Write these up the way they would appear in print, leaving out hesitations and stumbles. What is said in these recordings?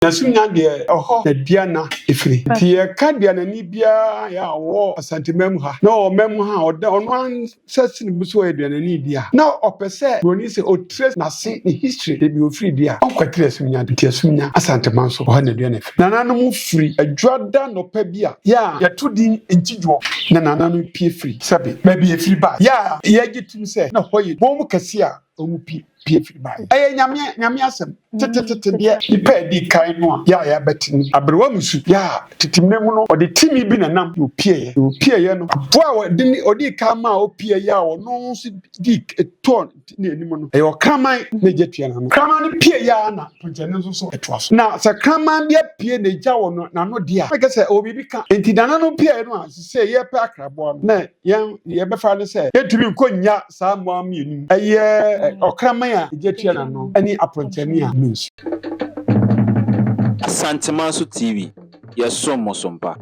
Nasunya de oho na diana efiri ti ye ka diana ni bia ya wo asantemam ha na o mem ha o da ono ansasini buso e diana ni dia na opese broni se o trace na se ni history de bi ofiri dia on kwatre sunya de asunya asanteman so ho na diana efiri nana no firi adwada no pa bia ya to di entidwo na nana no pie free sabe ba bi efiri ba ya ye gitum se na hoye bom kase a o mu pie free ba aye nyame asem tete de ipa di kai no ya betin abrewa musu ya titimnemu no odi timi bi na nam opie ye no boa odi ka ma opie ya wo no so di ton ne anim no e o kraman na jetua na no kraman no pie ya na ponjene so etoa so na sa kraman bia pie na ja wo no na no dia make say obi bi ka enti dana no pie no a say ye pa akrabo no na ye be fa no say ye tumi konya sa mo amienu aye o kraman a jetua na no ani aponjene a news Santimanso TV, yes, somosompa.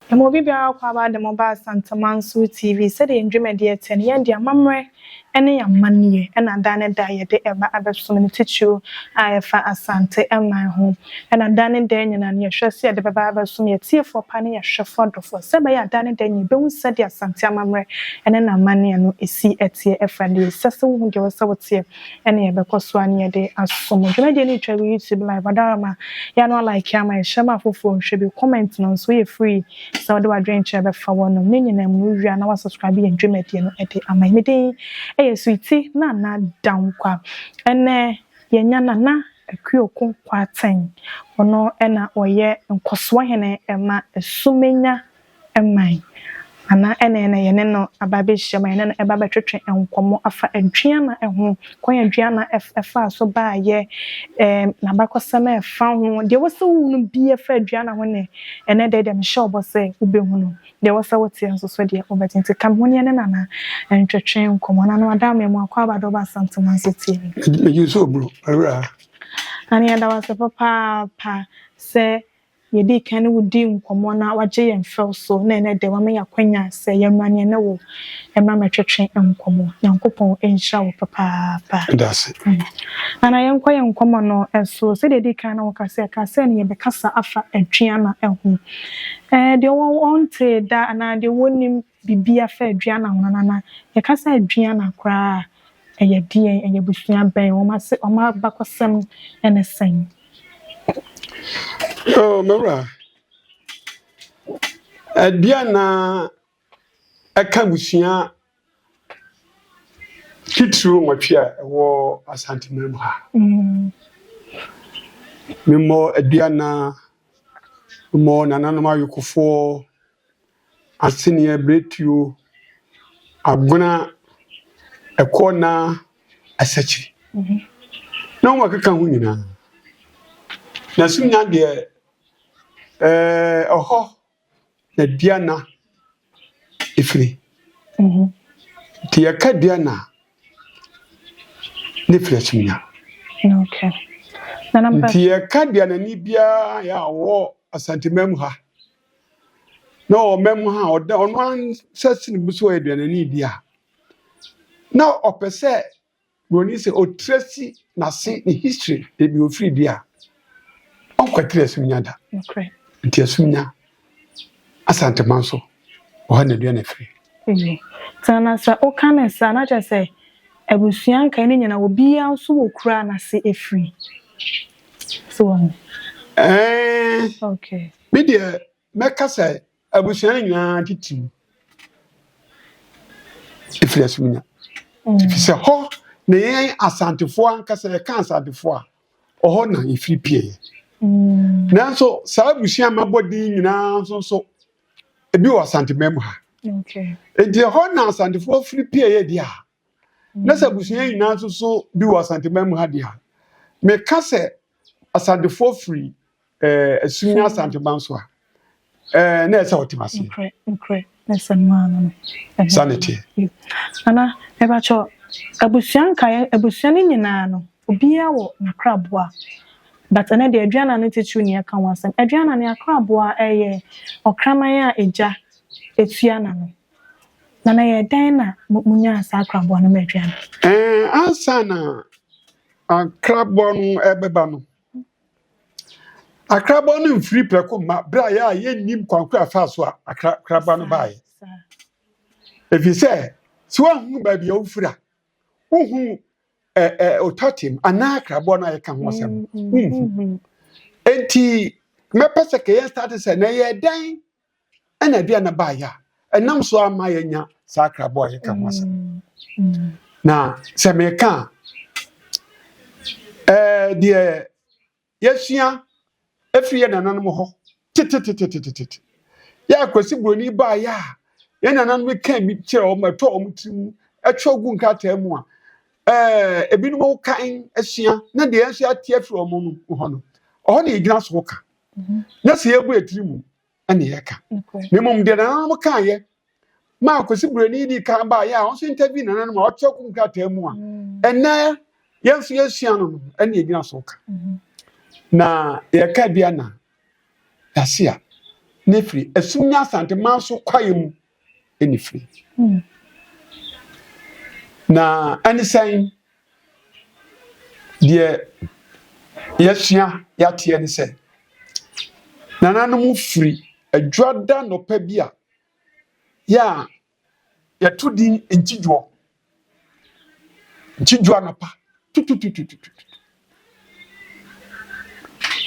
Emobi bia kwa ba de mobile Santimanso TV said the indremedia 10 yen dia mamre ene ya manie ena dane da ye de eba abeso me tichu ayefa asante eman ho ena dane da nyina ne hwese de beba abeso me tiefo pa ne hwefo dofo seba ya dane da nyi behu said ya asante amamre ene na manie no esi etie efade sese wo de wose wotie ene ye bekoso ane de asomo dwemede ni twa YouTube live adarama ya no like ya ma shema fofo hwe comment no so ye free so de wadwen chebe fa wono ne nyina mu wia na wa subscribe ye dwemede no ede amamede sweetie na dankwa ene yenya na akuokun kwaten ono ena oye nkoso hene ema esumenya emai ana ene yene no ababe hyema yene no eba betwetwe enkomo afa aduana eho kwan aduana efa so ba ye na bakosama efa ho de wose wunu bi efa aduana ho ne ene de dem show bose ubehu no de wose wote nso so de obetenti kam ho ne na entwetwe enkomo na no adam emu akwa abado ba Santimanso TV you so bro ara ani ada wase papa se yedi kan wudi nkomo na waje ye mfel so na ene de wame yakwanya se yemrane ne wo emra metwetwe nkomo yankopon enhira wo papa that's it ana yenkwa ye nkomo no eso se de kan na wo kase ne ye bekasa afa aduana eho de won te da ana de wonim bibia fa aduana ho na ye kasa aduana kra eye die eye busua ben wo ma se o ma bakosem ene sen. Oh, Mara. Diana Akabusia Kitru Mapia war Asantimem ha. Mimo Diana more Nanama Yukufo Asinia Bretu Abuna a corner a search. No one can win. Nasunya de oho na diana efiri ti yaka diana ne flashmiya Okay na number ti yaka diana ni bia ya wo asantemam ha no mem ha oda ono ansasini buso e diana ni dia na opese broni se o tracy na se ni history de bi ofiri dia on kwatre asunya da okay nti asunya Asantemanso o na dua na firi sana sa o kana sa na je ebusuan kan ni nyina obi anso wo kura na se efiri so okay me de meka say ebusuan nyina titim efiri asunya if say ho na yen asantefo ankasa kan asantefo a oho na efiri pie nanso sa ebusuan mabodi nyina so ebi wa Santimem ha okay enti ho na asantefo firi pie ye dia na sa busuan nyina so bi wa Santimem ha dia me ka se asantefo firi asunya Santimanso a na esa otimase okay na sanmana sanity ana eba cho abusuan nyina no obi a wo na kraboa but ana de aduana no tetu ni aka wasam aduana ne akraboa eye okraman a eja etuana no na ye dan na munya asa akraboa no aduana ansana akrabɔ no ɛbɛba no akrabɔ no mfiri prɛko ma bra ya yɛnnim kwankura fa so a akraba no bae efi sɛ so hu ba bia ufura uhu ototem ana akrabɔ no ayɛka ho asɛm enti mepɛsɛ kɛ yɛn start sɛ na yɛ dan ɛna bia na ba ya ɛnam so ama yɛnya saa akrabɔ ayɛka ho asɛm na sɛ meka deɛ yɛsua efiri yɛ nananom hɔ tete ya kwasi broni ba ya yɛ nananom ka mi kyerɛ ɔmo ɛtɔ ɔmo tirim ɛtwa gu nkata mu a ebinom kan asua na deɛ yɛnso ate afiri ɔmo no hɔ no ɔhɔ na yɛgyina so ka na sɛ yɛbu etiri mu ɛna yɛka na mmom deɛ nananom ka yɛ ma kwasi broni di kan ba ya ɔnso interview nananom a ɔtwa gu nkata mu a ɛnɛ yɛnso yɛsua no ɛna yɛgyina so ka na yɛka bia na yasia nefri esumnya asante manso kwaye mu enifri na anisan de yesua yatie ne se nananom firi adwada no pa bia ya yɛtodi ntidwo no pa tututututu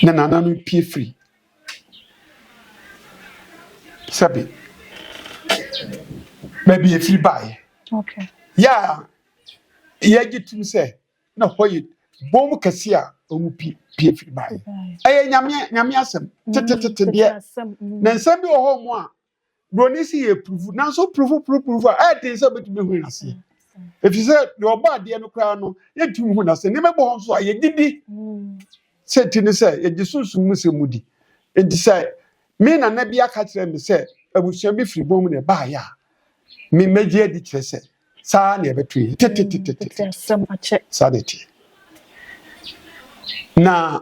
na nananom pie firi sabi baby efiri bae okay ya gitum se na hoye bom kase a omu pie firi bae aye nyame asem tete de na nsem bi ho mo a broni si ye proof na so proof a tin se betumi hu na se efi se de oba de no kra no yetum hu na se ne mebo ho so a ye gidi se tin se ye gisunsun mu se mudi enti se me na bi aka kire me se abusua bi firi bom ne ba ya me meje di kire se sa na ebetu tete sa de ti na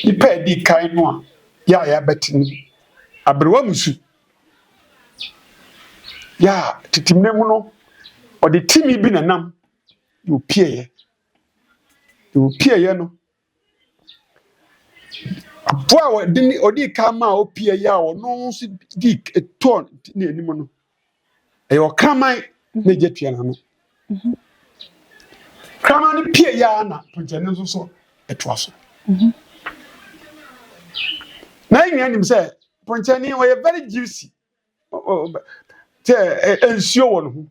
ipa di kai no a ya betin abrewa musu ya titimne mu no o de timi bi na nam yo pie ye no Boa dini odi kama opie ya ono so di ton ne anim no eyo kraman na jetua na no kraman no pie ya na ponjane so etwa so na yin anim say ponjane we very juicy te ensio wo no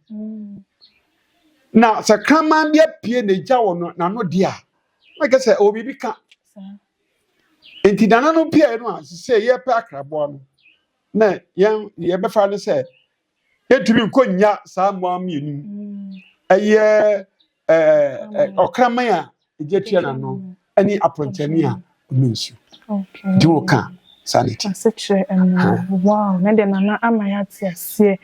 na sa kraman bia pie na ja wo no na no dia like say obi bi ka enti dana no pia no a se ye pe akrabo no na ye be fa no se yetumi konya saa mo amienu eye okraman a ejetua na no ani aprontani a onunsu okay diwo ka sanity wow na de na amayati ase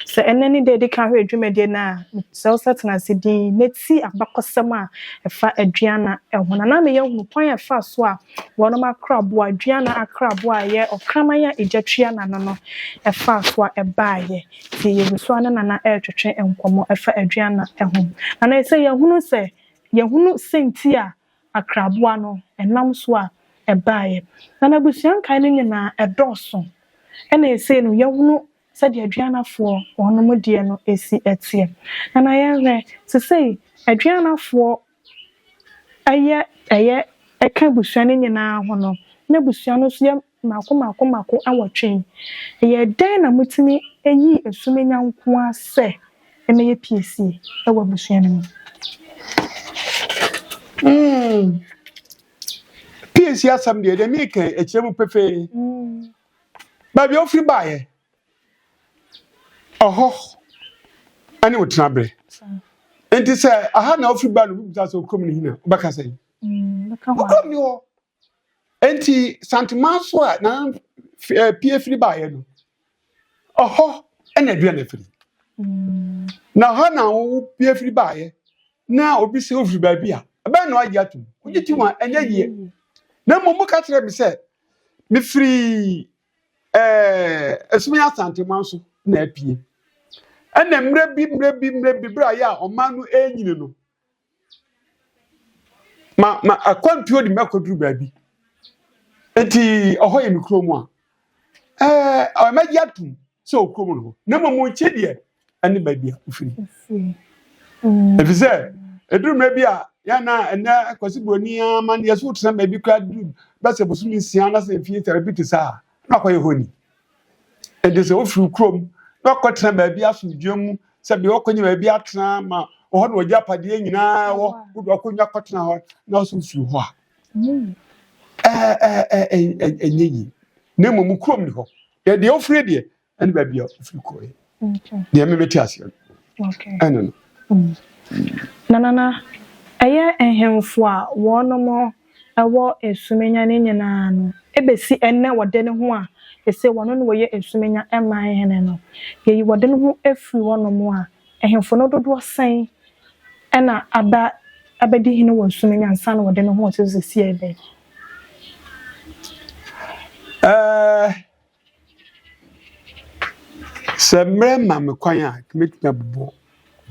se enani de ka hwe adwumade na se setna se din neti abakosem a efa aduana ehona na me yehunu kwan efa so a wono makrabo aduana akrabo a ye okraman a ejetua na no efa so a ebaaye ti yebuso na na etwetwe enkomo efa aduana ehom na se yehunu senti a akrabo ano enam so a ebaaye na busuan kan no nyina edoso ena ese no yehunu se de aduanafo wono mo de no esi etie na yehwe se sei aduanafo aye eka busuan nyina ho no na busuan no so ye mako awotwen ye den na mutimi eyi esumenya nko ase emeye PSC ewa busuan no PSC asam de mi ka echemu pefe ba bi ofri bae oho ani wotina bre enti se aha na ofri ba no bi so kom ni hina baka sai kom ni ho enti santimanso a na PFC bae no oho ena dua na firi na ha na wo PFC bae na obi se ofri ba bi a ba na agya tum ugiti ma enya yie na mo ka kire mi se mi free esumi asante manso na apie ɛna mmerɛ bi bra ya ɔman no enyine no ma akwantuo di makoduru baabi enti ɔhɔ yɛ mikro mu a ɔmagye atum sɛ okrom no na mo nche de ɛne baabi a ofiri efisɛ eduru mmerɛ bi a ya na ɛna akwasi broni ama ne yeso tena baabi kra du bɛsɛ bosu ni sia na sɛ fie therapy te sa na akɔyɛ honi enti sɛ ofiri krom na akɔtena baabi asomdwe mu sɛ bi ɔkɔnye baabi atena ma ɔhɔ no wɔgya padeɛ nyinaa wɔ wodo akɔnya kɔtena hɔ na ɔso firi hɔ a ɛnyɛ yi na mmom krom ni hɔ yɛde ofiri deɛ ɛne baabi a ofiri kɔɛ deɛ mebɛte aseɛ ɛno no Nana ɛyɛ ehemfo a wɔnom ɛwɔ esumenya ne nyinaa no ebesi ɛnɛ wɔde ne ho a ese wɔno no wɔyɛ esumenya ɛman hene no yeyi wɔde ne ho efiri wɔnom a ehemfo no dodo sɛn ɛna abɛdi hene wɔ esumenya nsa no wɔde ne ho ɔsese si ɛbɛ sɛ mmerɛ ma me kwan a kmetuma bobɔ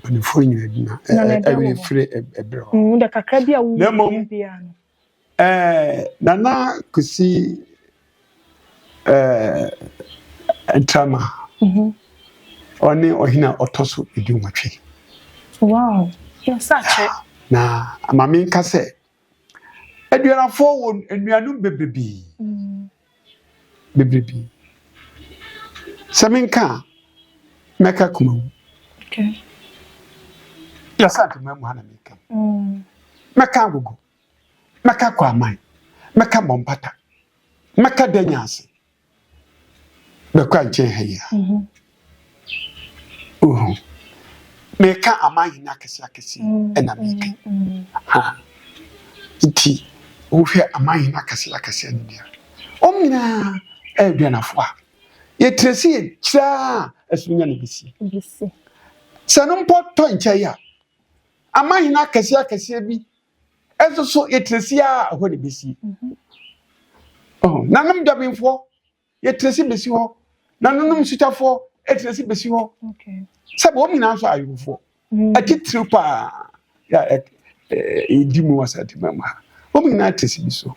panifo nyina dina ɛwe fire ɛbrɛ da kakra bi a wo bia no nana kusi entrama ɔne ɔhina ɔtɔso edwumatwe wow yasache na amame nka sɛ aduanafo wɔ anuanu bebrebi sɛ menka mɛka kumawu okay yasante mamu hana meka mɛka agogo mɛka kwaman mɛka bompata mɛka danyase bɛkwa nkyɛn ha yi meka amanyi na kɛse ɛna meka ha nti wohwɛ amanyi na kɛse ne dia ɔmnyina aduanafo a yɛtresi kyira asunya ne bisi sɛ no mpo tɔ nkyɛn ya amanyi na kɛse bi ɛso so yɛtresi a hɔ ne bisi nanom dabinfo yɛtresi besi hɔ nanom sutafo yɛtresi besi hɔ sɛ bo nyina so ayofo atitiri pa ya di mu wasati mama bo nyina tresi biso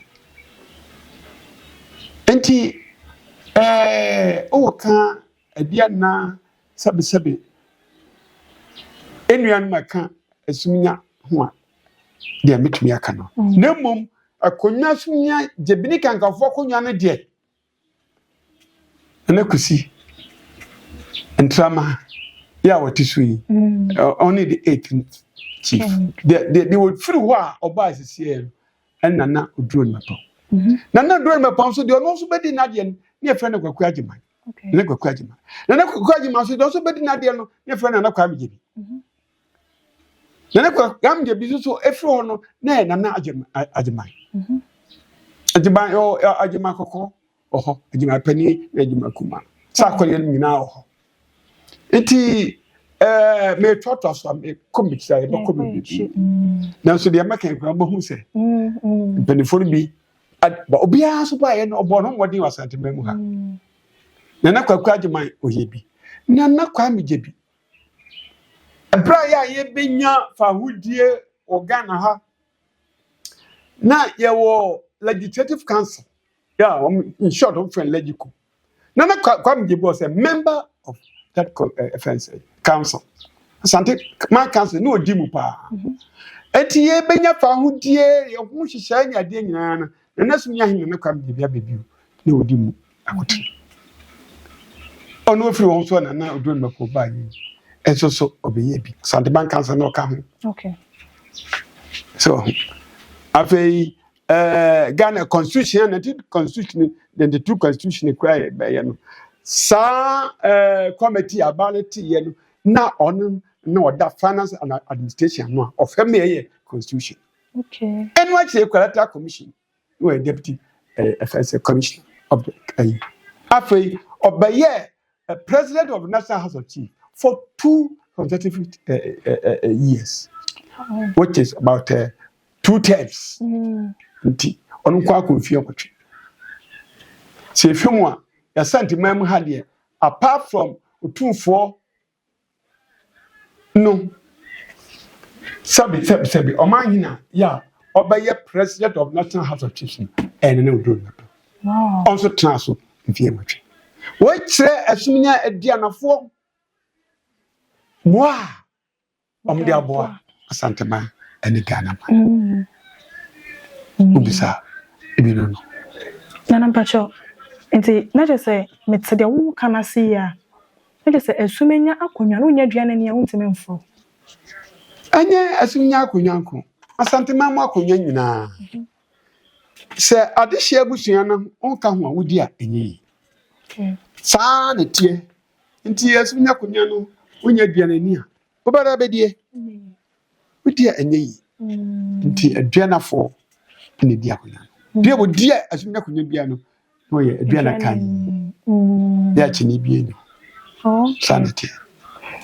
enti o ka adia na sabe enuan maka asumnya ho a de metumi aka no na mom akonya sumnya jebini kankafo akonya no de na kusi entrama ya what is we only the 18th chief they would free wa oba asisiel and nana odron mapo nana odron mapo so de ono so bedi na de ne friend kwaku agiman ne kwaku agiman nana kwaku agiman so de so bedi na de no ne friend nana kwa agibi nana kwaku agibi so efri ho no na nana agiman agiman agiman kokko oho agiman pani agiman kuma sa kwale nyina oho eti me toto so me komikisa e bo komiki na so de maka nkwa bo hu se penifo bi ba obia so ba ye no obo no modin wasante mamu ha na kwakwa agiman oyebi na kwa mejebi abra ya ye benya fahudie organa ha na ye wo legislative council yeah in short of friend legico na kwa mejebi was a member of that offense council asante man council no odimu pa eti ye benya fahudie ye hu hihya nya de nyina na nasu nya hin na kwa mejebi abebiu na odimu akoti ono free won so na odon mako ba yi eso so obeye bi asante man council no ka ho okay so afei Ghana constitution and the constitution then the two constitution require by no sa committee about ye no na on no that finance and administration no of me constitution okay and what the equality commission no deputy affairs commissioner of the afei obeye president of National House of Chiefs for 2 consecutive years which is about 2 terms nti onu kwa konfie kwatwe se fimu a ya santi mamu ha de apart from otumfo no sabi omahina ya obeye president of National House of Chiefs and no do wow also transfer mfie matwe we kire asumnya adianafo moa omde aboa asantema ene Ghana man ubisa ebino no nana mpacho nti na je say metede wo kana si ya na je say asumenya akonwa no nya duane ne wuntime mfo anye asumnya akonwanko asantema mo akonwa nyina se adehye abusua no onka ho awudi a enyi saa ne tie nti asumnya akonwa no wonya duane ni a obara bedie wudi a enyi nti aduanafo ne dia akonwa dia bo dia asumnya akonwa bia no no ye aduana kan ya chini bie ni sanity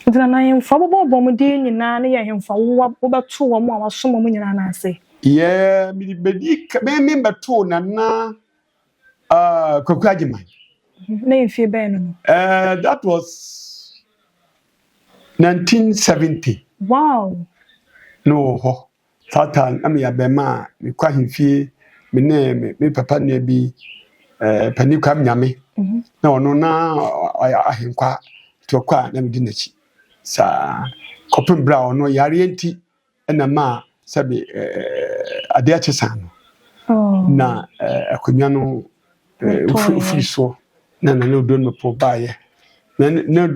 Dina na yemfa bobo mu di nyina ne ye hemfa wo beto wo mu a wasomo mu nyina na ase ye mi bedi me beto na Kwakuajiman na yemfie ben no that was 1970 wow no ho satan am ya be ma me kwa hemfie me ne me papa ne bi pani kwam nyame na ono na ahenkwa to kwa na me di nachi sa kopem bra ono yare enti na ma sabi ade achesan na akonwa no ufuri so na odo no po baye na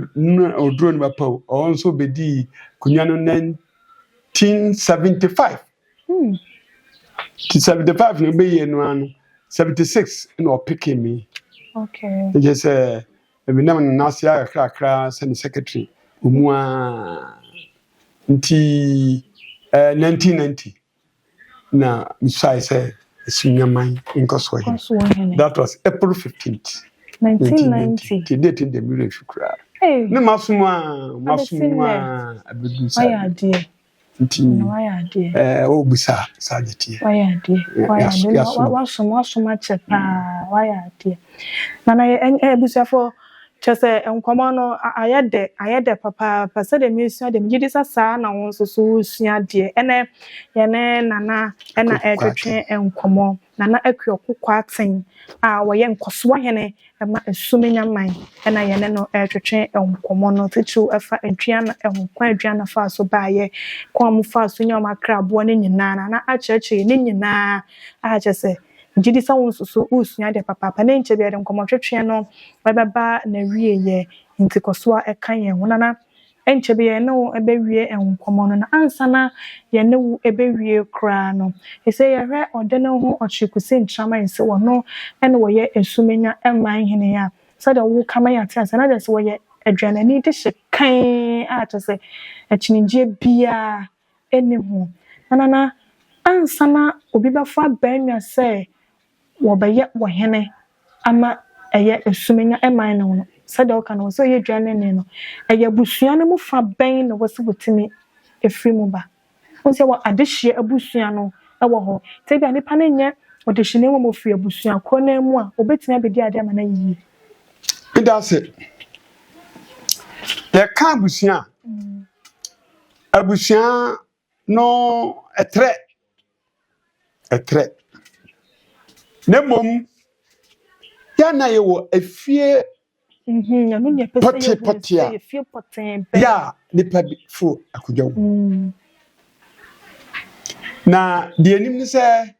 odo no pa o nso bedi konwa no 1975 75 no be ye no ano 76 no opeke me okay just me na nasia krakra sani secretary umua nti 1990 na misai say sunyaman inkoso that was April 15th 1990 the date in the million shukra ne masumwa abedusa why dear nti why dear obusa sadeti why dear wasoma chepa why dear nana ebusuafo chese enkomo no ayede papa pase de misua de mjidi sasa na won so sua de ene yene nana ena etwetwe enkomo nana akuokokwa aten a woye nkoso hene ma asumenya man ena yene no etwetwe enkomo no tichu efa aduana enkwa aduana fa so baaye kwa mu fa so nya makra bo ne nyina na acheche ne nyina a chese Jidi sa won so usua de papa na nche bi de nkomotwetwe no baba na wie ye ntikoso a ekan ye wonana enche bi ye no ebe wie enkomo no na ansana ye ne wu ebe wie kra no ese ye hwe ode ne ho ochikusi ntrama nse wono ene wo ye esumenya eman hene ya so de wo kama ya tia sana de so wo ye adwana ni de hyekan a to se achinije bia ene ho nanana ansana obi bafa banya se wobaye wohene ama eye esumenya eman no sada o kana so ye dwane ne no eye busua no mu fa ben no wose botimi efri mu ba wose wo adehye abusua no ewo ho te bia nipa ne nye odehye ne mo fri abusua ko na mu a obetimi abedi ade ama na yiyi idase ye ka abusua no etre nemom ya na ye wo afie ya no nye pese ye efie poten be ya nipa fu akudwa na de anim ni se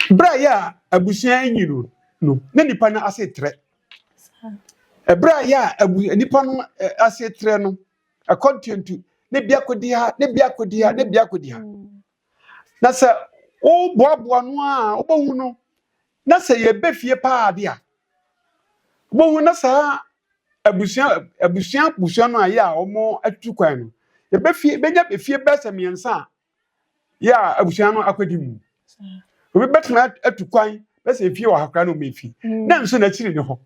bra ya abusua nyiro no na nipa na ase tre bra ya nipa no ase tre no a content ne bia kodi ha na se o boaboa no a obohu no na se ye befie pa ade a obohu na sa abusua no aya omo atu kwan no ye befie benya befie besa miensa ya abusua no akwadi mu obi betuna atu kwan besa efie wa hakra no mefi na nso na chiri ne ho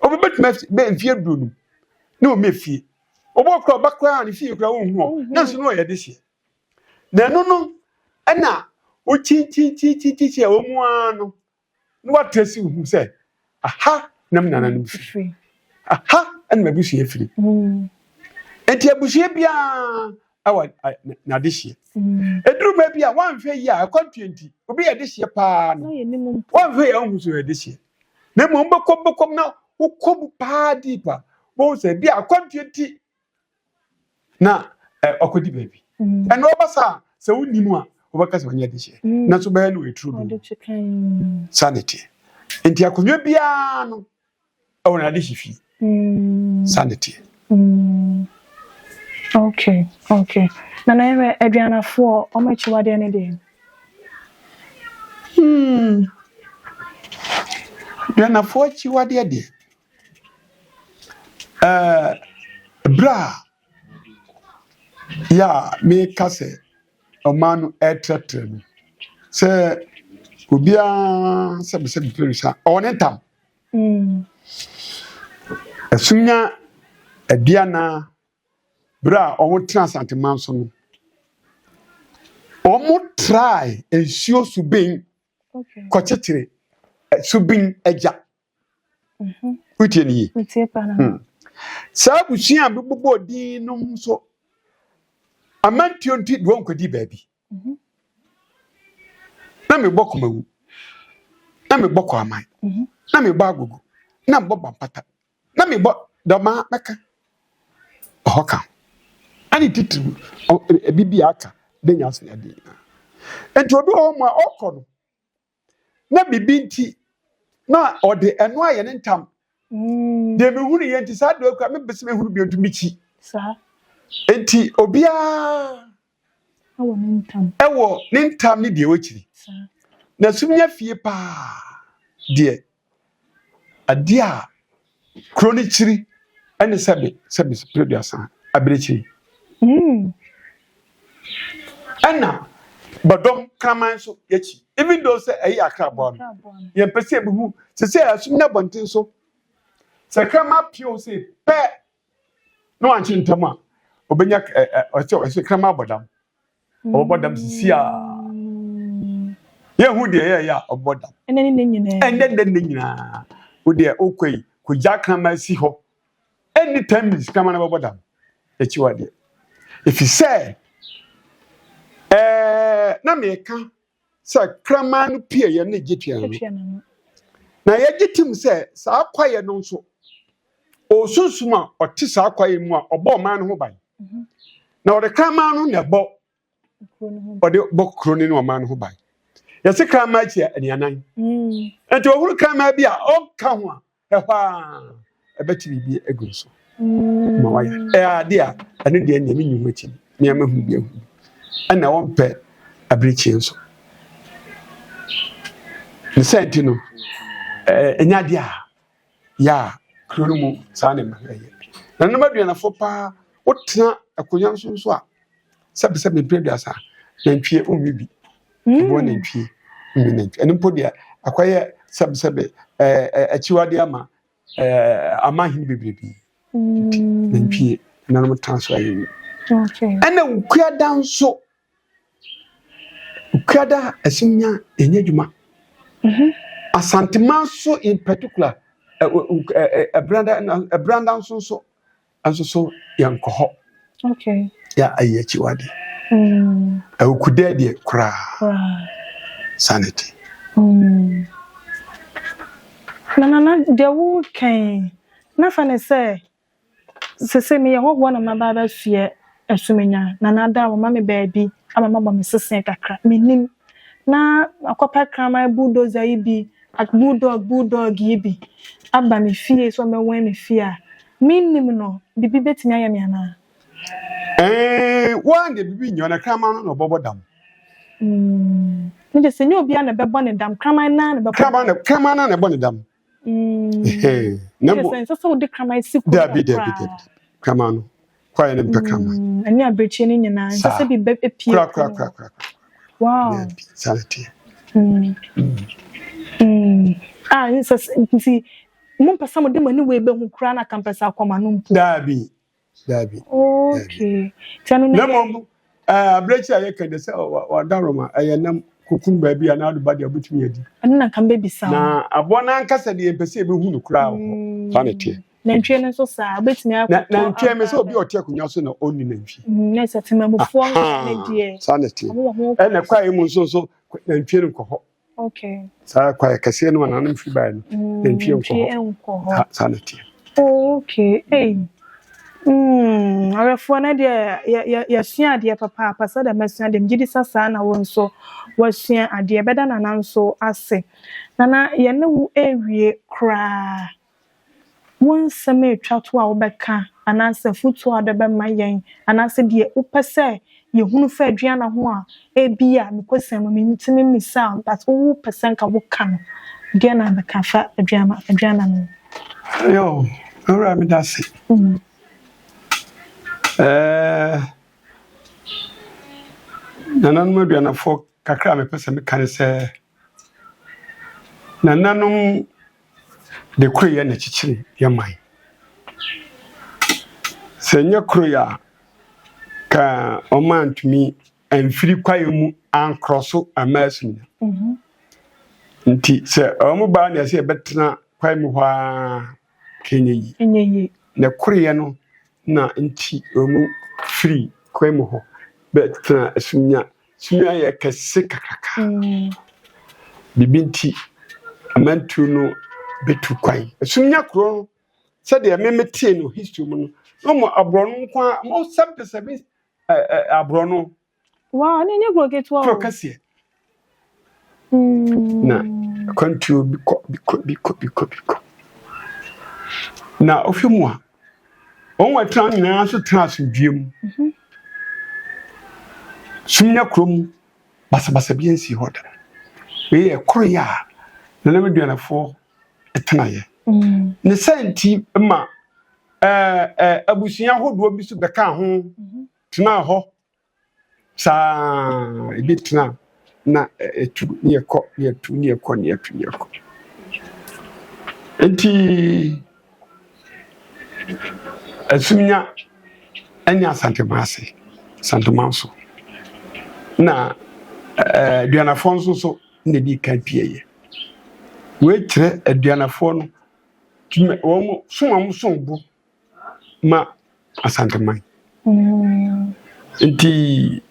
obi betuna be efie dunu na o mefi obokro bakra ne fie kra wo hu na nso no ye de hye na no ana o chi o mu ano no watresi hu se aha nam nana no free aha and mabusua firi enti abusua bia awa na de hye eduru ma bia wan hwe yi a kwantuenti obi ye de hye pa no wan hwe ya hu so ye de hye na mo bekom na ukobu pa dipa bo se bia kwantuenti na okodi baby eno obasa se wonimu a obaka se wanya de hye na so ba no etru sanity enti akonwa bia no awona de hye fi sanity Okay. Na ewe aduanafo omachiwade ne de. Aduanafo chiwade de. Bra ya me kase omanu etratre se obia se perisa onetam asunya aduana bra omo transant manso no omo try ensure subin kwachitire subin eja utie ni Utie pa na sa busia bebobo din no nso amantio nti do nkodi baabi na me bokomawu na me boko amai na me ba agogo na me boba pata na me bo doma meka hoka ani titu bibi aka benya so ade enti obi o ma okono na bibi nti na ode eno aye ne ntam de me hunu ye nti sa do kwa me bese me hunu bi ontu michi sa enti obia ewo ne ntam ne de wachiri na sumnya fie pa de ade a kroni chiri ene sebe producer abirechiri Anna, badom kraman so yachi. Even though say ayi akrabon. Ye pese ebu say asumna bontin so. Say krama pio say pe no anchi ntama. Obenya say krama bodam. Obodam sisia. Ye hu de ya obodam. ene ne nyina. Ende de nyina. Wo de okwei ko ja krama si ho. Anytime this krama na bodam. Yachi wade. If you say na meka sa kraman pie ye na gitia no na ye gitim se sa kwaye no nso osusuma oti sa kwaye mu a obo man ho ban na ode kraman no na bo ode bo kroni no man ho ban ye se kraman chi anianan enti ohuru kraman bi a onka ho a ehwa ebeti bibi egu so ma waya ade a ane de anya mi nyuma chi ni amahu bi ahu ana wonpe abrichi nso ni senti no enyade a ya kronumu sane magaye na no maduana fo pa wotena akonya nso a sebe prebiasa na ntwie omibi bo na ntwie na ntwie eno podia akwaye sebe achiwade ama amahin bebrebi na ntwie na no transfer ayi ana ukuada nso ukada asinya enyadwuma asanteman so in particular branda so yankoho ya ayechi wade ukuda de kra sanity na de wo kan na fa ne se me ye ho na mababa fie asumenya na da wo mame baabi ama mama me sesen kakra menim na akopa krama bulldozer ibi at bulldog ibi aba me fie so me wen me fie a menim no bibi betimi ayame ana wan de bibi nyona krama no bobodam me de se nyo bia na bebo ne dam krama na bebo krama na bebo ne dam Nambo so de krama siku Dabi krama no kwaye ne krama ani abrechi ni nyina se bi be pie kra wow sanity nsi mun pesa mo de mani we be hu kra na campus akoma no mpo dabi okay tanu ne namo abrechi aye kede se wa daroma aye nam kokun baabi ana adu ba de abutumi adi ani na kan be bisa na abona nkasa de empese be hu no kra ho sanity nantwie no so saa betimi akọ nantwie me so obi ote akonya so na oni nantwie na setemamufo na die sanity ene kwa emu so nantwie no kɔ okay saa kwa kase no na nam fi bai no nantwie nkɔ hɔ sanity okay arefo na de ya sua ade papa pasa da masua dem gidi sasa na won so wasua ade beda na nan so ase na ye ne wu ewie kra won seme atwa to a wobeka ananse futu ade be mayen ananse de upese ye hunu fa aduana ho a ebia mekosem me ntimi misa but wo percent ka wo ka no de na be ka fa aduana no yo ora me dase nananum aduanafo kakra me pese me kan se nananum de kroye na chichiri ye man senye kroya ka omantumi amfiri kwaye mu ankroso amasu nti se omu ba na se betena kwaye mu hwa kenyi na kroye no na nti omu free kwaye mu ho betena sunya ye kese kakaka bibinti amantu no betu kwai sunya kro se de memetie no history mu no mo abrono kwa mo sabe abrono wa ne nye grogetwa focus na kontu biko na ofimu a onwa tran nyina so transdwem sunya krom basa biensi hoda we ekroya na meduanafo etenaye ne senti ma abusunya hodo bi so beka ho tena ho sa ebitna na etu ne ekọ enti asunya anya santemanso na aduanafo nso so ne di ka pieye we kire aduanafo no wo so ma asanteman nti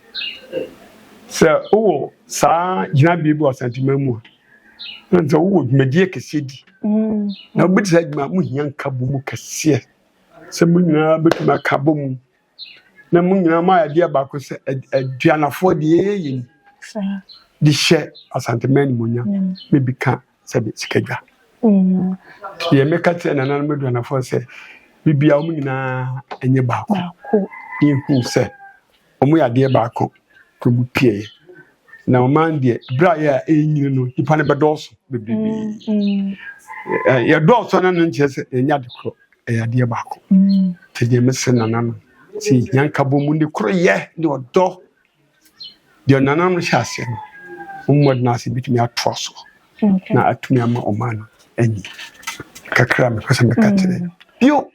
sa o sa jina bibi asanteman mu nti wo dwumadie kese di na obi tsa dwuma mu hian kabo mu kese se mu nyina betuma kabo mu na mu nyina ma ade ba ko se aduanafo de yeyin di she asanteman mu nya me bi ka sabe sikadwa ye meka tse na nan meduanafo se bibia omu nyina enye baako yehu se omu ya de baako to bu pie na oman de bra ya enyini no ipa ne bedoso bebibi ya doso na nche se enya de kro ya de baako te de mese nanan si yanka bo mu ne kro ye de odo de nanan no hyase no omu na se bitumi atroso na atumi ama oman enyi kakra me kwasa me katere bio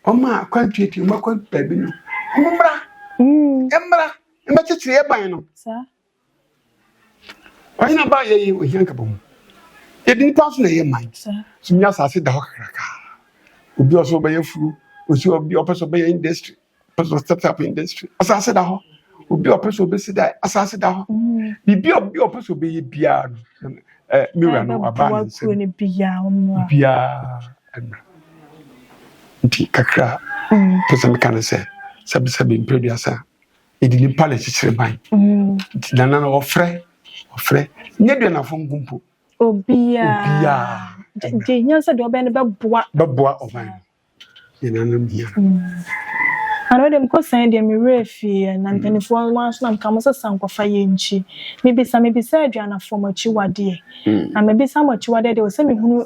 oma kwantweti ma kwa baby no emra emachitire eban no sa why na ba ye o hianka bom e din pass na ye man sa sumya sase da hokraka obi oso ba ye furu osi obi opeso ba ye industry opeso startup industry asase da ho obi opeso be sida asase da ho bibi obi opeso be ye bia no miwa no aba ni bia emra nti kakra pesa mekana se sabi impeduasa edini pale chichire ban nti nana na ofre nyedu na fo ngumpo obia je nyansa de oben beboa oban nana mbia ano dem ko san de me refi na mpanifo wan so na mkamo se sankofa ye nchi mebisa aduana fo machi wade na mebisa machi wade de o se me hunu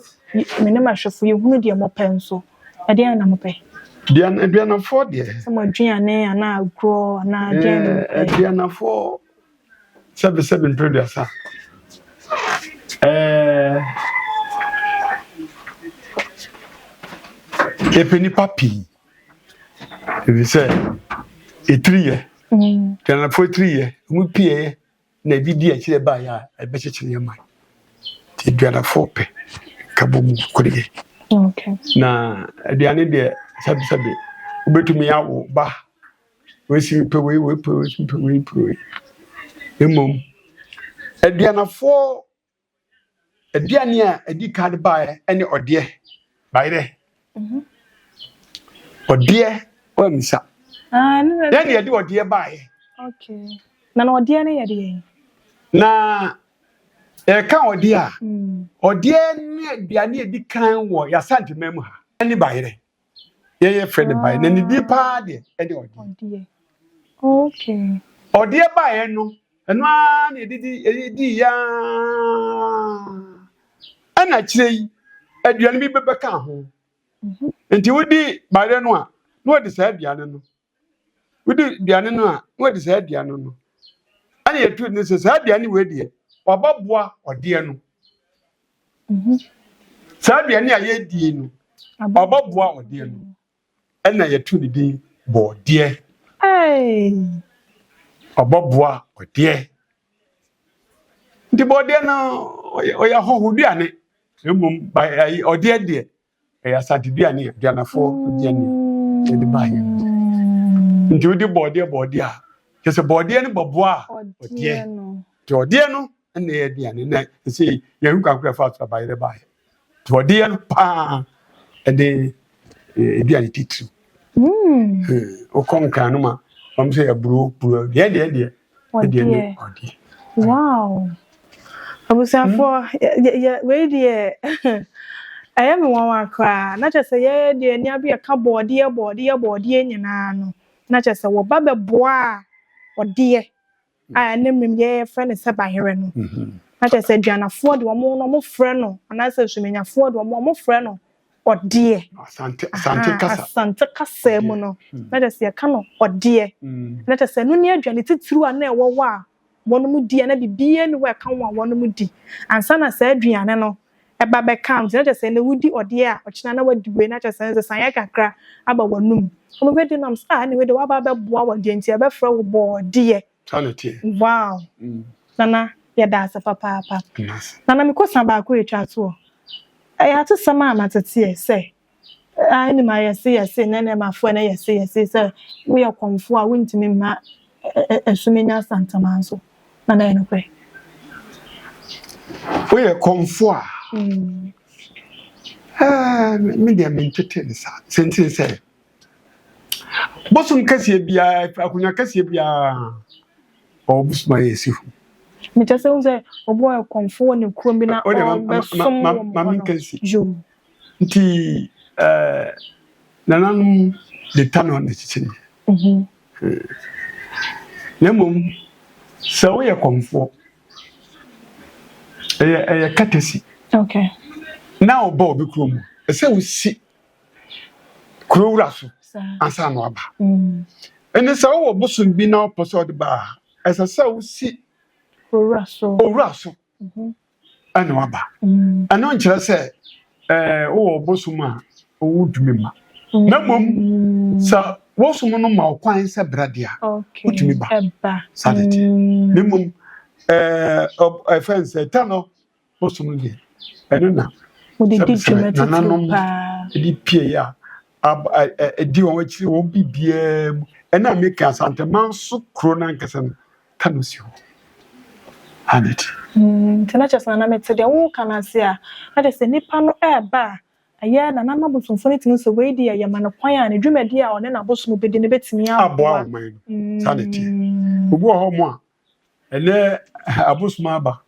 me ne mahwefo ye hunu de mo penso ade na mo pe Diana for dear. Some Gianne and now grow and now Diana for 7 producer. A penny papi. If you say a 3 year, Diana for 3 years, we pay na video chile by a better in your mind. Diana for pay. Kaboom, could Okay. Na aduane de sabi ubetumi awo ba wesi pe we pe wesi pe we pe emom aduanafo aduane a edi card bae ene ode baire ode o misa No. then ye de ode bae Okay. Na ode ne ye de. na ka ode a ode ne aduane edi kan wo ya santemam ha ene baire ye friend bae na ni di pa de ene ode. Okay. Ode bae no eno a na edidi ya ana kirei aduane bi bebeka ho nti wodi bare no a no wodi sa aduane no wodi aduane no a no wodi sa aduane no ana yetu ne sa aduane we die obaboa ode no sa aduane a ye die no obaboa ode no ana yetu ne din bode obaboa ode nti bode no oya hohoduane emum bai ode de ya santiduane aduanafo aduane edi bae nti wodi bode a kese bode no boboa ode no to ode no na ye aduane na se ye hu kwankwa fa to bae to ode no pa ede aduane titru o konka no ma bam se aburo de ode wow abusafo we de I am one cry, not just a year, dear, near be a cupboard, dear, nyina no. Not just a baba bois or dear. I name him, yeah, friend is by here. Not just a Jana Ford or more friend, and I said, she mean a Ford or more friend or dear. Santa Casa mono. Let us see a canoe or dear. Let us say, no near Johnny through a nail wa. One would dear and be anywhere come one would de. And son, I said, Driano. Eba be count na just say na wudi ode a ochina na wadi we na just say sanya kakra aba wanum omo be di nam sa ni we de wa ba boa wade nti e be fra wo bode sanity wow nana ya da sa papa nana me kosan ba ko etwa to e ya to sama amatete say ani ma yesi na na ma fo na yesi say we ya konfo a wuntimi ma esumenya santamanso nana eno kwe we ya konfo a media mentete sa sentin say bosun kase bia akunya kase bia obusma yesifu me just say obo konfo ne krom bi na mam kase jo nti nananum de tano na chichini nemum so we konfo katesi. Okay. Now Bob Krum. I say we see Kurasu and San Waba. And it's our bosom be now pursued bar. As I say, we see Kurasu or Rasu and Waba. And on say, oh, Bosuma, oh, would me. No, sir, was one of my quines a bradia. Okay. Put me back. Sanity. Nimum, a friend said, Tano, Bosum. I don't know. DPA, do what you won't be BM, and I make a Santa Manso Cronan Cassan Canusi. And it. Tenachas and I met the old Canasia. That is a Nipano air bar. A year and I'm able to phone it away, dear Yamanapoya, and a dream idea on an abos will be the bits me out. Sanity. Who go home, and there abos maba.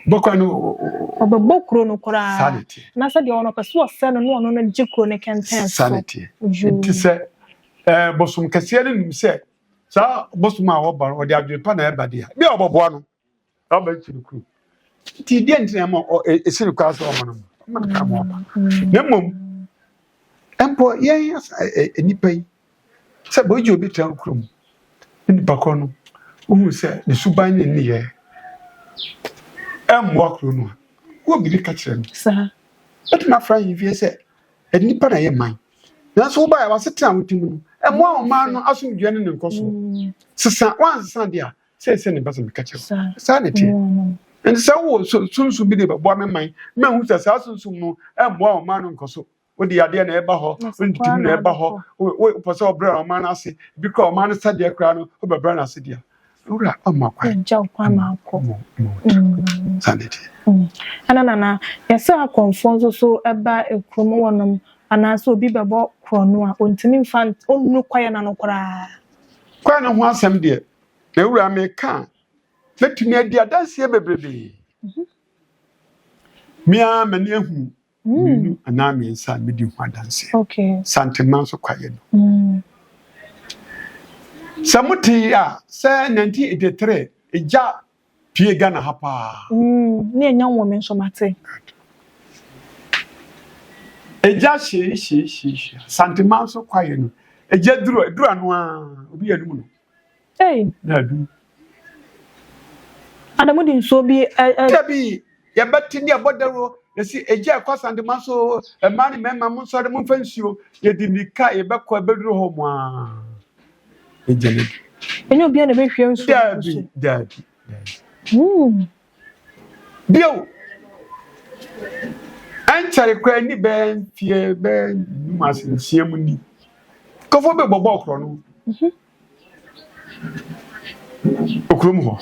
Bokano Obokro no kora sanity na se de ono peso se no no no jikro ne kenten sanity it say bosum kase ne nim se sa bosum a wo bar o de adwepa na eba dia bi oboboa no aba chirukru ti die ntina ma esiri kwa so omo no man ka mo ba nemom empo yen enipa yi se boji obi tran krum nipa ko no hu se ne suban ne ye mwakro no wo bi ka kire no sa but my friend you say enipa na ye man na so ba ya wasete amutim no mwa o man no asomdwe ne nkoso sesa wan sesa dia say ne basa me ka kire sanity And so soon be the boy man who's assassin no more man on Coso. What the idea never ho, when to never ho, for so brown man I say, because man said their crown over Brana City. Ura, oh my God, Joe Pama. Sanity. Anana, yes, I confond so about a chromonum, and also be about chronoa, until infant, oh no, quiet and cry. Quite a one some dear. The Ura may come. Let me dear dance here, baby. Mia mania who. And I mean, son, medium dance. Okay. Santa Manso quiet. Samuti, say 1983, a job, Pia Gana Hapa. Near young woman, so much. A job, she, Santa Manso quiet. A jet drew a noir, be a moon. Hey, And I wouldn't so be Debbie, ya bet in your body. You see, a jack was and the muscle, a man, mamma, so the moon fence you, you didn't carry a backward bedroom home. A janet. and you'll be an evacuation. Daddy. Bill. Answer a cranny band, fear band, you must see money. Go for the Bobocron. Okrumo.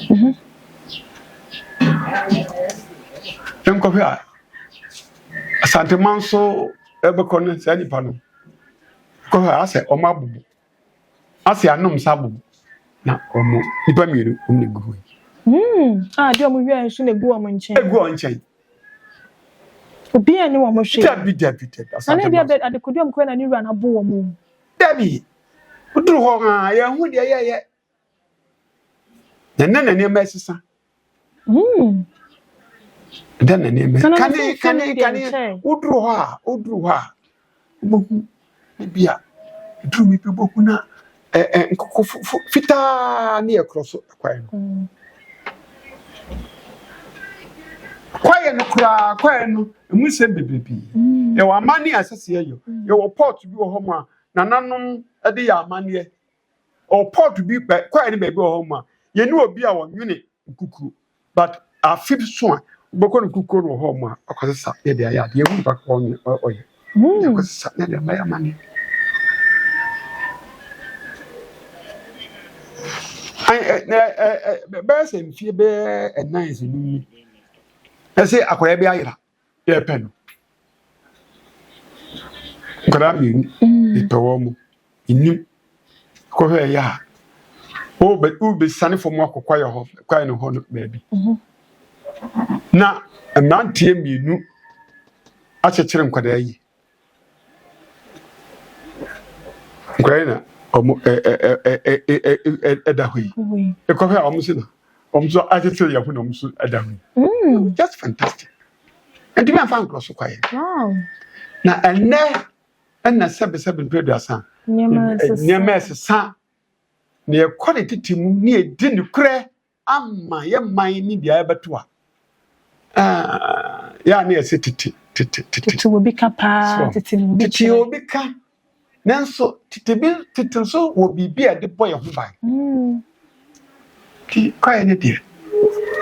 Don't go here. Santa Manso, Ebercon, Sandy Pano. Go here, I say, O Mabu. I say, I know Sabu. Now, Omo, Ipamiru, only good. Ah, dear, we are soon a go on chain. Go on chain. Be anyone was she. Be deputed. I never bet at the Kudium Queen and you ran a boom. Debbie, who do I am with ya? And then a near messes. Then a name can you? Who drew her? Maybe drew me people who not fita near cross quiet. Quiet, quiet, we say baby. You were money as I see you. You were port to be a home, Nananum a day money, or port to be quiet, baby, home. You know, be our unit cuckoo, but our fifth son. Bokon kuko no ho ma akwasa ya dia ya dia mu back on oye akwasa na dia my money I best in fie be a nice ni I say akwara bi ayira ya pen akwara mi e pewo mu inim ko he ya o be sane fo mu akokwa ya ho kwa no ho no baby na mmantie mienu achechere nkwada yi nkwada omo edahui ekofe omusi omso achechere yafu na omso edahui just fantastic and me fan cross kwaye Wow. na enne sebe mpedasa nyema sesa ne quality timu ni edi ne kure amma ye man ni dia ebeto ya na ese titi will be capa, titi obi ka nanso titi so wo bibia de boy ho bai ki kwae ne de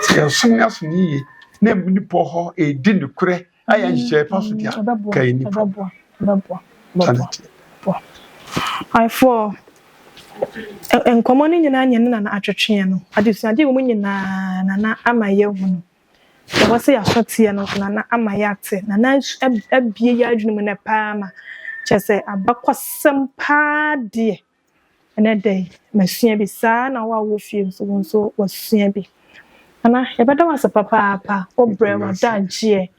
se so ni na muni po ho e di ne kure aya nhye pa so dia kai ni babo I for enkomo ni nyina anye na atwetwe no adesuade wo nyina na amaye hu no ya wose ya sotie no na amaye ate na abie ya adwunu na paama chese abakwasem pa de ene dey masua bi saa na wo fie so wasua bi ana ya beda wasa papa obre wa dagye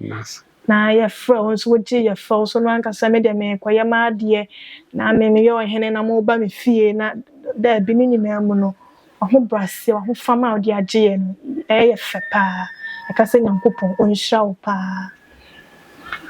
na ya fra wonso wogie ya fa so no anka sa me de me koye ma de na me yo hene na mo ba me fie na da bi ni nyina mu no ho brase ho fama odi agye no e ye fe pa aka se nyankopon onhira wo pa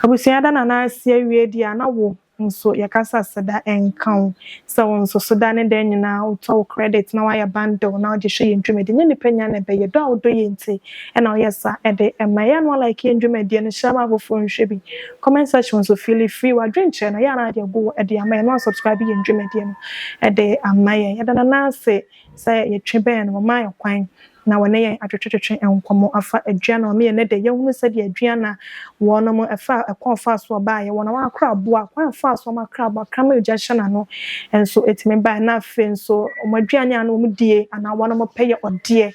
abusia da na asia wie dia na wo nso yakasa sada enkan so wonso so da ne da nyina auto credit na waya bundle na odi hwe ndwumedi ne panya na be ye do odo ye nti e na oyesa e de emaya no like ndwumedi no shama afofo nhwe bi comment section so feel free wa drink channel ya na de go e de amaya no subscribe ye ndwumedi no e de amaya ya da na ase say ye twe ben no ma ye kwan na wɔne yɛn atwetwetwe nkɔmmɔ afa aduana ɔmo yɛ ne de yɛhunu sɛ de aduana wɔnom ɛfa ɛkɔn fa so ba yɛ wɔn akra aboa kwan fa so ɔmo akra aboa krama egya hyɛ n'ano nso etimi ba na afe nso ɔmo aduane ano ɔmo die ana wɔnom pɛ yɛ ɔdeɛ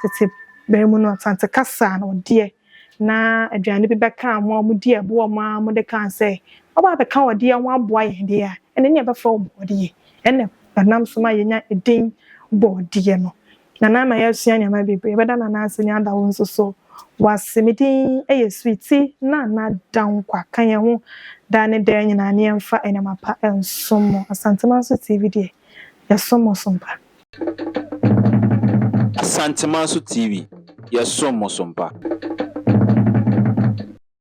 tete bɛmu no tante kasa na ɔdeɛ na aduane bi bɛka mo ɔmo die bo ɔmo amo de kan sɛ ɔba bɛka ɔdeɛ ho aboa yɛn de a ɛne ne bɛfa ɔdeɛ ɛne banam so ma yɛnya edin bɔɔdeɛ no na na ma yɛsua nneɛma bebree bɛda na na ase ne ada wo nso so wasemedin ɛyɛ sweetie na na dan kwa kan yɛn ho da ne da nyina ne yɛmfa enema pa ensom Asantemanso TV de yɛsom sompa Asantemanso TV yɛsom sompa